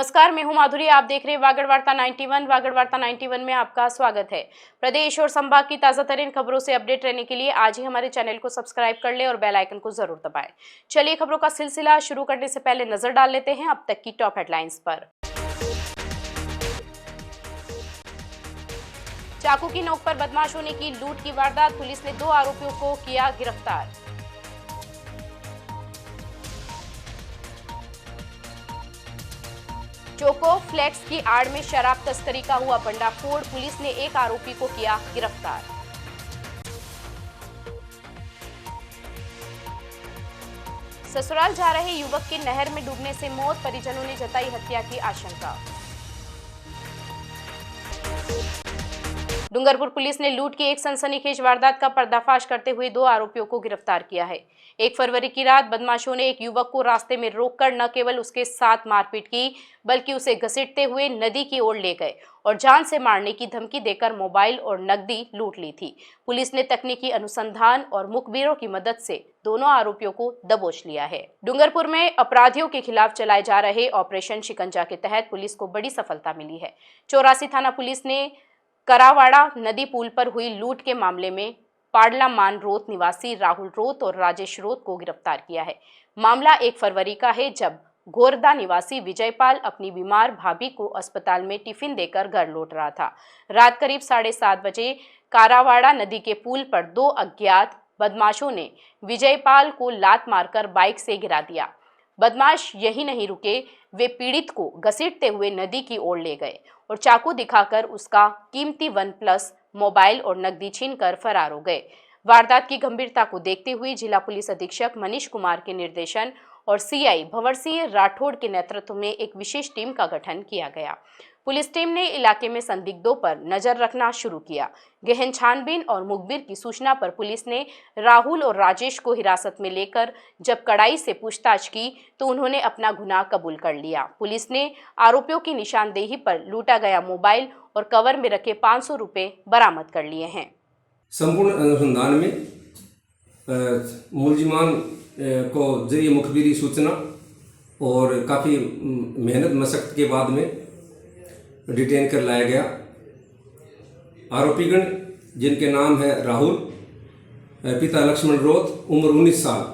नमस्कार, मैं हूं माधुरी। आप देख रहे हैं वागड़ वार्ता 91। वागड़ वार्ता 91 में आपका स्वागत है। प्रदेश और संभाग की ताजा तरीन खबरों से अपडेट रहने के लिए आज ही हमारे चैनल को सब्सक्राइब कर ले और बेल आइकन को जरूर दबाएं। चलिए खबरों का सिलसिला शुरू करने से पहले नजर डाल लेते हैं अब तक की टॉप हेडलाइंस पर। चाकू की नोक पर बदमाशों ने की लूट की वारदात, पुलिस ने 2 आरोपियों को किया गिरफ्तार। चोको फ्लेक्स की आड़ में शराब तस्करी का हुआ भंडाफोड़, पुलिस ने 1 आरोपी को किया गिरफ्तार। ससुराल जा रहे युवक की नहर में डूबने से मौत, परिजनों ने जताई हत्या की आशंका। डूंगरपुर पुलिस ने लूट की एक सनसनीखेज वारदात का पर्दाफाश करते हुए 2 आरोपियों को गिरफ्तार किया है। 1 फरवरी की रात बदमाशों ने एक युवक को रास्ते में रोककर न केवल उसके साथ मारपीट की, बल्कि उसे घसीटते हुए नदी की ओर ले गए और जान से मारने की धमकी देकर मोबाइल और नकदी लूट ली थी। पुलिस ने तकनीकी अनुसंधान और मुखबिरों की मदद से दोनों आरोपियों को दबोच लिया है। डूंगरपुर में अपराधियों के खिलाफ चलाए जा रहे ऑपरेशन शिकंजा के तहत पुलिस को बड़ी सफलता मिली है। 84 थाना पुलिस ने करावाड़ा नदी पुल पर हुई लूट के मामले में पाडला मान रोत निवासी राहुल रोत और राजेश रोत को गिरफ्तार किया है। मामला 1 फरवरी का है, जब गोरदा निवासी विजयपाल अपनी बीमार भाभी को अस्पताल में टिफिन देकर घर लौट रहा था। रात करीब 7:30 बजे कारावाड़ा नदी के पुल पर 2 अज्ञात बदमाशों ने विजयपाल को लात मारकर बाइक से गिरा दिया। बदमाश यही नहीं रुके, वे पीड़ित को घसीटते हुए नदी की ओर ले गए और चाकू दिखाकर उसका कीमती OnePlus मोबाइल और नकदी छीनकर फरार हो गए। वारदात की गंभीरता को देखते हुए जिला पुलिस अधीक्षक मनीष कुमार के निर्देशन और सीआई भंवर सिंह राठौड़ के नेतृत्व में एक विशेष टीम का गठन किया गया। पुलिस टीम ने इलाके में संदिग्धों पर नजर रखना शुरू किया। गहन छानबीन और मुखबिर की सूचना पर पुलिस ने राहुल और राजेश को हिरासत में लेकर जब कड़ाई से पूछताछ की तो उन्होंने अपना गुनाह कबूल कर लिया। पुलिस ने आरोपियों की निशानदेही पर लूटा गया मोबाइल और कवर में रखे 500 रुपए बरामद कर लिए हैं। संपूर्ण अनुसंधान में मुलजिमान को जरिए मुखबिरी सूचना और काफ़ी मेहनत मशक्कत के बाद में डिटेन कर लाया गया। आरोपीगण जिनके नाम है राहुल, पिता लक्ष्मण रोत, उम्र 19 साल,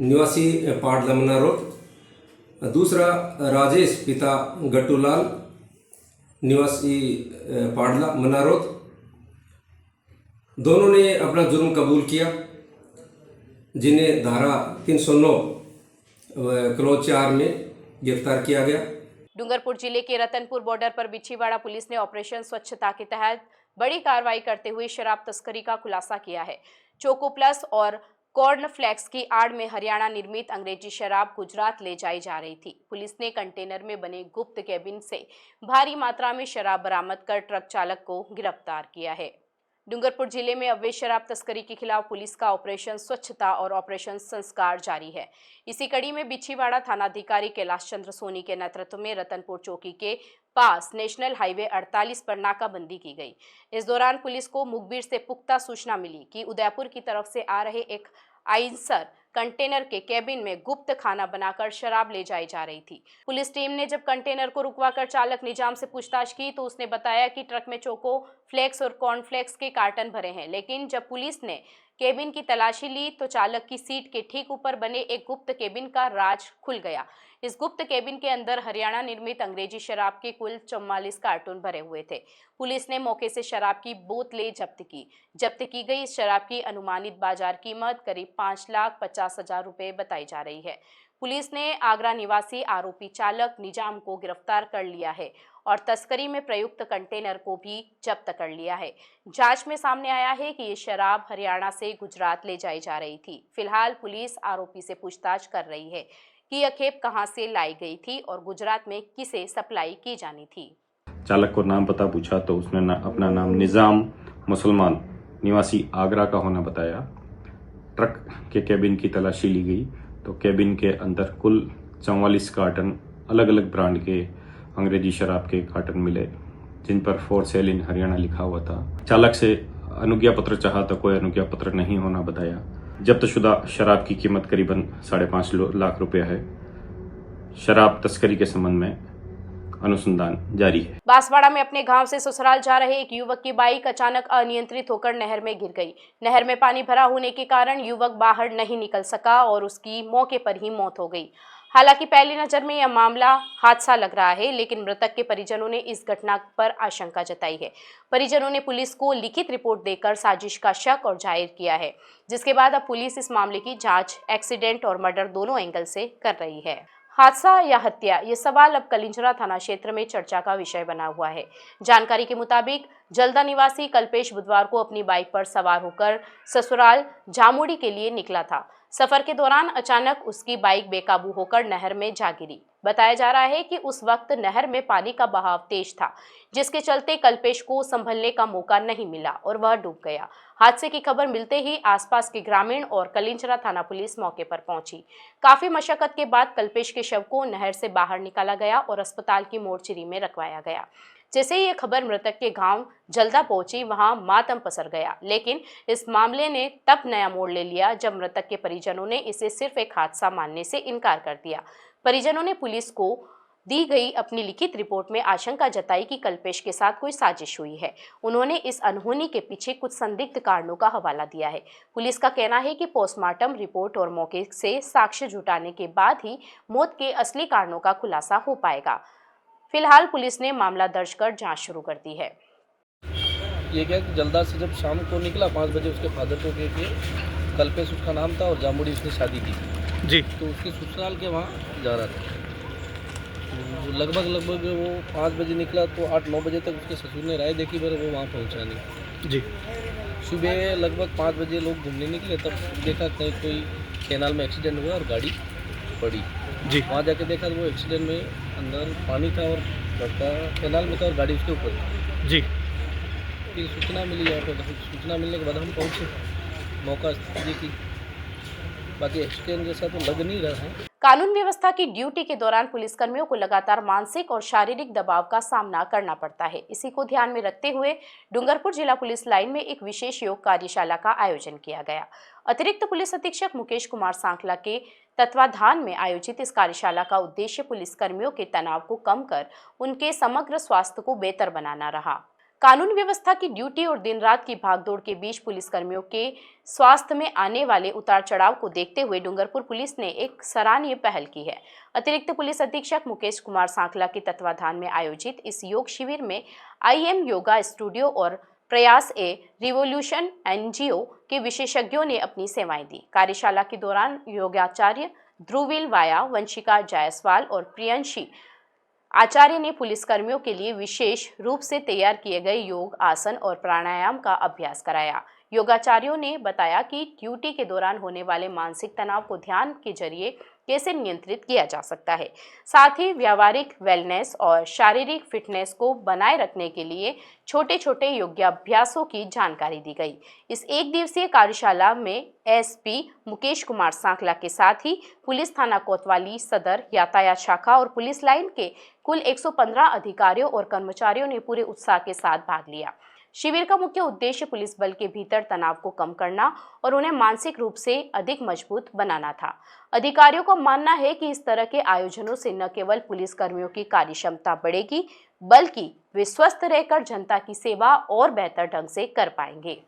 निवासी पाडला मना रोत। दूसरा राजेश, पिता गट्टूलाल, निवासी पाडला मना रोत। दोनों ने अपना जुर्म कबूल किया, जिन्हें धारा 309 क्लोज 4 में गिरफ्तार किया गया। डूंगरपुर जिले के रतनपुर बॉर्डर पर बिछीवाड़ा पुलिस ने ऑपरेशन स्वच्छता के तहत बड़ी कार्रवाई करते हुए शराब तस्करी का खुलासा किया है। चोको प्लस और कॉर्न फ्लेक्स की आड़ में हरियाणा निर्मित अंग्रेजी शराब गुजरात ले जाई जा रही थी। पुलिस ने कंटेनर में बने गुप्त केबिन से भारी मात्रा में शराब बरामद कर ट्रक चालक को गिरफ्तार किया है। डूंगरपुर जिले में अवैध शराब तस्करी के खिलाफ पुलिस का ऑपरेशन स्वच्छता और ऑपरेशन संस्कार जारी है। इसी कड़ी में बिछीवाड़ा थानाधिकारी कैलाश चंद्र सोनी के नेतृत्व में रतनपुर चौकी के पास नेशनल हाईवे 48 पर नाकाबंदी की गई। इस दौरान पुलिस को मुखबिर से पुख्ता सूचना मिली कि उदयपुर की तरफ से आ रहे एक आइंसर कंटेनर के केबिन में गुप्त खाना बनाकर शराब ले जाई जा रही थी। पुलिस टीम ने जब कंटेनर को रुकवाकर चालक निजाम से पूछताछ की तो उसने बताया कि ट्रक में चोको फ्लेक्स और कॉर्नफ्लेक्स के कार्टन भरे हैं। लेकिन जब पुलिस ने केबिन की तलाशी ली तो चालक की सीट के ठीक ऊपर बने एक गुप्त केबिन का राज खुल गया। इस गुप्त केबिन के अंदर हरियाणा निर्मित अंग्रेजी शराब के कुल 44 कार्टून भरे हुए थे। पुलिस ने मौके से शराब की बोतलें जब्त की। जब्त की गई इस शराब की अनुमानित बाजार कीमत करीब 5,50,000 रुपए बताई जा रही है। पुलिस ने आगरा निवासी आरोपी चालक निजाम को गिरफ्तार कर लिया है और तस्करी में प्रयुक्त कंटेनर को भी जब्त कर लिया है। जांच में सामने आया है कि ये शराब हरियाणा से गुजरात ले जाई जा रही थी। फिलहाल पुलिस आरोपी से पूछताछ कर रही है कि यह खेप कहां से लाई गई थी और गुजरात में किसे सप्लाई की जानी थी। चालक को नाम पता पूछा तो उसने अपना नाम निजाम मुसलमान निवासी आगरा का होना बताया। ट्रक के केबिन की तलाशी ली गई तो केबिन के अंदर कुल 44 कार्टन अलग अलग ब्रांड के अंग्रेजी शराब के कार्टन मिले, जिन पर फॉर सेल इन हरियाणा लिखा हुआ था। चालक से अनुज्ञा पत्र चाहा तो कोई अनुज्ञा पत्र नहीं होना बताया। जब्तशुदा शराब की कीमत करीबन 5.5 लाख रुपया है। शराब तस्करी के संबंध में अनुसंधान जारी है। बांसवाड़ा में अपने गांव से ससुराल जा रहे एक युवक की बाइक अचानक अनियंत्रित होकर नहर में गिर गई। नहर में पानी भरा होने के कारण युवक बाहर नहीं निकल सका और उसकी मौके पर ही मौत हो गई। हालांकि पहली नजर में यह मामला हादसा लग रहा है, लेकिन मृतक के परिजनों ने इस घटना पर आशंका जताई है। परिजनों ने पुलिस को लिखित रिपोर्ट देकर साजिश का शक और जाहिर किया है, जिसके बाद अब पुलिस इस मामले की जांच एक्सीडेंट और मर्डर दोनों एंगल से कर रही है। हादसा या हत्या, ये सवाल अब कलिंजरा थाना क्षेत्र में चर्चा का विषय बना हुआ है। जानकारी के मुताबिक जल्दा निवासी कल्पेश बुधवार को अपनी बाइक पर सवार होकर ससुराल जामुड़ी के लिए निकला था। सफर के दौरान अचानक उसकी बाइक बेकाबू होकर नहर में जा गिरी। बताया जा रहा है कि उस वक्त नहर में पानी का बहाव तेज था, जिसके चलते कल्पेश को संभलने का मौका नहीं मिला और वह डूब गया। हादसे की खबर मिलते ही आसपास के ग्रामीण और कलिंजरा थाना पुलिस मौके पर पहुंची। काफी मशक्कत के बाद कल्पेश के शव को नहर से बाहर निकाला गया और अस्पताल की मोर्चरी में रखवाया गया। जैसे ही ये खबर मृतक के गांव जल्दा पहुंची, वहां मातम पसर गया। लेकिन इस मामले ने तब नया मोड़ ले लिया जब मृतक के परिजनों ने इसे सिर्फ एक हादसा मानने से इनकार कर दिया। परिजनों ने पुलिस को दी गई अपनी लिखित रिपोर्ट में आशंका जताई कि कल्पेश के साथ कोई साजिश हुई है। उन्होंने इस अनहोनी के पीछे कुछ संदिग्ध कारणों का हवाला दिया है। पुलिस का कहना है कि पोस्टमार्टम रिपोर्ट और मौके से साक्ष्य जुटाने के बाद ही मौत के असली कारणों का खुलासा हो पाएगा। फिलहाल पुलिस ने मामला दर्ज कर जांच शुरू कर दी है। ये क्या कि जल्दा से जब शाम को निकला 5 बजे उसके फादर को कह के, कल्पेश उसका नाम था और जामुड़ी उसने शादी की जी, तो उसके ससुराल के वहाँ जा रहा था। तो लगभग वो 5 बजे निकला तो 8-9 बजे तक उसके ससुर ने राय देखी, पर वो वहाँ पहुँचा नहीं। जी, सुबह लगभग 5 बजे लोग घूमने निकले, तब देखा कहीं कोई कैनाल में एक्सीडेंट हुआ और गाड़ी पड़ी। जी, वहाँ जाके देखा तो वो एक्सीडेंट में अंदर पानी था और लड़का कैनाल में था और गाड़ी उसके ऊपर थी। जी, फिर सूचना मिली यहाँ पे, सूचना मिलने के बाद हम पहुँचे, मौका देखी, बाकी एक्सीडेंट जैसा तो लग नहीं रहा है। कानून व्यवस्था की ड्यूटी के दौरान पुलिसकर्मियों को लगातार मानसिक और शारीरिक दबाव का सामना करना पड़ता है। इसी को ध्यान में रखते हुए डूंगरपुर जिला पुलिस लाइन में एक विशेष योग कार्यशाला का आयोजन किया गया। अतिरिक्त पुलिस अधीक्षक मुकेश कुमार सांखला के तत्वाधान में आयोजित इस कार्यशाला का उद्देश्य पुलिसकर्मियों के तनाव को कम कर उनके समग्र स्वास्थ्य को बेहतर बनाना रहा। कानून व्यवस्था की ड्यूटी और दिन रात की भागदौड़ के बीच पुलिसकर्मियों के स्वास्थ्य में आने वाले उतार चढ़ाव को देखते हुए डूंगरपुर पुलिस ने एक सराहनीय पहल की है। अतिरिक्त पुलिस अधीक्षक मुकेश कुमार सांखला के तत्वाधान में आयोजित इस योग शिविर में IM योगा स्टूडियो और प्रयास ए रिवोल्यूशन NGO के विशेषज्ञों ने अपनी सेवाएं दी। कार्यशाला के दौरान योगाचार्य ध्रुवील वाया, वंशिका जायसवाल और प्रियंशी आचार्य ने पुलिसकर्मियों के लिए विशेष रूप से तैयार किए गए योग, आसन और प्राणायाम का अभ्यास कराया। योगाचार्यों ने बताया कि ड्यूटी के दौरान होने वाले मानसिक तनाव को ध्यान के जरिए कैसे नियंत्रित किया जा सकता है। साथ ही व्यावहारिक वेलनेस और शारीरिक फिटनेस को बनाए रखने के लिए छोटे छोटे योगाभ्यासों की जानकारी दी गई। इस एक दिवसीय कार्यशाला में SP मुकेश कुमार सांखला के साथ ही पुलिस थाना कोतवाली सदर, यातायात शाखा और पुलिस लाइन के कुल 115 अधिकारियों और कर्मचारियों ने पूरे उत्साह के साथ भाग लिया। शिविर का मुख्य उद्देश्य पुलिस बल के भीतर तनाव को कम करना और उन्हें मानसिक रूप से अधिक मजबूत बनाना था। अधिकारियों का मानना है कि इस तरह के आयोजनों से न केवल पुलिस कर्मियों की कार्यक्षमता बढ़ेगी, बल्कि वे स्वस्थ रहकर जनता की सेवा और बेहतर ढंग से कर पाएंगे।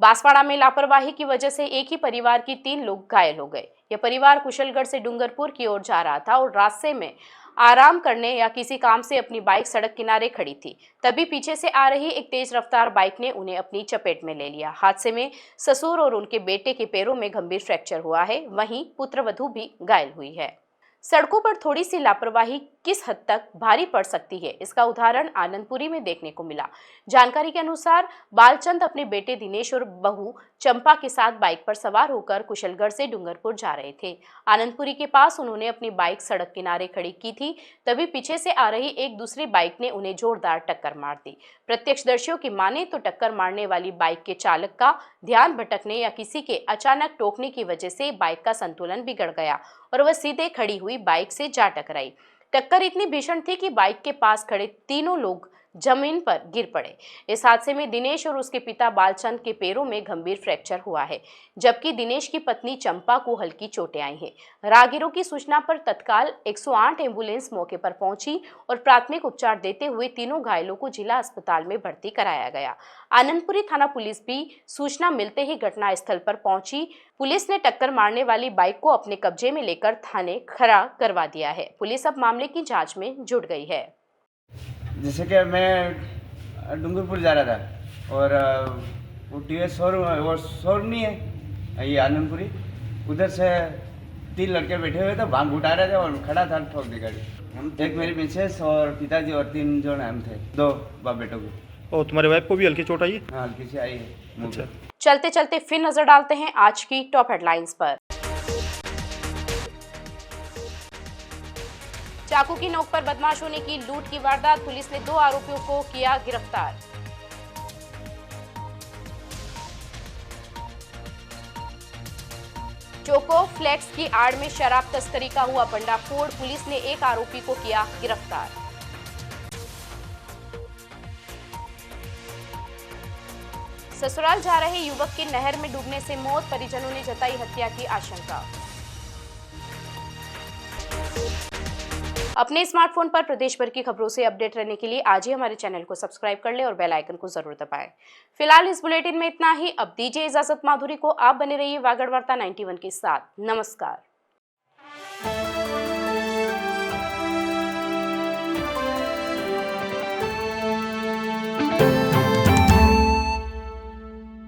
बांसवाड़ा में लापरवाही की वजह से एक ही परिवार की 3 लोग घायल हो गए। यह परिवार कुशलगढ़ से डूंगरपुर की ओर जा रहा था और रास्ते में आराम करने या किसी काम से अपनी बाइक सड़क किनारे खड़ी थी। तभी पीछे से आ रही एक तेज रफ्तार बाइक ने उन्हें अपनी चपेट में ले लिया। हादसे में ससुर और उनके बेटे के पैरों में गंभीर फ्रैक्चर हुआ है, वहीं पुत्रवधू भी घायल हुई है। सड़कों पर थोड़ी सी लापरवाही किस हद तक भारी पड़ सकती है, इसका उदाहरण आनंदपुरी में देखने को मिला। जानकारी के अनुसार बालचंद अपने बेटे दिनेश और बहू चंपा के साथ बाइक पर सवार होकर कुशलगढ़ से डूंगरपुर जा रहे थे। आनंदपुरी के पास उन्होंने अपनी बाइक सड़क किनारे खड़ी की थी, तभी पीछे से आ रही एक दूसरी बाइक ने उन्हें जोरदार टक्कर मार दी। प्रत्यक्षदर्शियों की माने तो टक्कर मारने वाली बाइक के चालक का ध्यान भटकने या किसी के अचानक टोकने की वजह से बाइक का संतुलन बिगड़ गया और वह सीधे खड़ी हुई बाइक से जा टकराई। टक्कर इतनी भीषण थी कि बाइक के पास खड़े तीनों लोग जमीन पर गिर पड़े। इस हादसे में दिनेश और उसके पिता बालचंद के पैरों में गंभीर फ्रैक्चर हुआ है, जबकि दिनेश की पत्नी चंपा को हल्की चोटें आई हैं। राहगीरों की सूचना पर तत्काल 108 एम्बुलेंस मौके पर पहुंची और प्राथमिक उपचार देते हुए तीनों घायलों को जिला अस्पताल में भर्ती कराया गया। आनंदपुरी थाना पुलिस भी सूचना मिलते ही घटनास्थल पर पहुंची। पुलिस ने टक्कर मारने वाली बाइक को अपने कब्जे में लेकर थाने खड़ा करवा दिया है। पुलिस अब मामले की जांच में जुट गई है। जैसे कि मैं डूंगरपुर जा रहा था और वो टीवीएस शोरूम नहीं है ये आनंदपुरी, उधर से 3 लड़के बैठे हुए थे, भांग उठा रहे थे और खड़ा था, ठोक दी गाड़ी। एक मेरी मिसेस और पिताजी और 3 जन हम थे, 2 बाप बेटों को। और तुम्हारे वाइफ को भी हल्की चोट आई है? हाँ, हल्की सी आई है मुंह पे। चलते चलते फिर नजर डालते हैं आज की टॉप हेडलाइंस पर। चाकू की नोक पर बदमाशों ने की लूट की वारदात, पुलिस ने 2 आरोपियों को किया गिरफ्तार। चोको फ्लेक्स की आड़ में शराब तस्करी का हुआ भंडाफोड़, पुलिस ने 1 आरोपी को किया गिरफ्तार। ससुराल जा रहे युवक की नहर में डूबने से मौत, परिजनों ने जताई हत्या की आशंका। अपने स्मार्टफोन पर प्रदेश भर की खबरों से अपडेट रहने के लिए आज ही हमारे चैनल को सब्सक्राइब कर लें और बेल आइकन को जरूर दबाएं। फिलहाल इस बुलेटिन में इतना ही। अब दीजिए इजाजत माधुरी को। आप बने रहिए वागड़ वार्ता 91 के साथ। नमस्कार।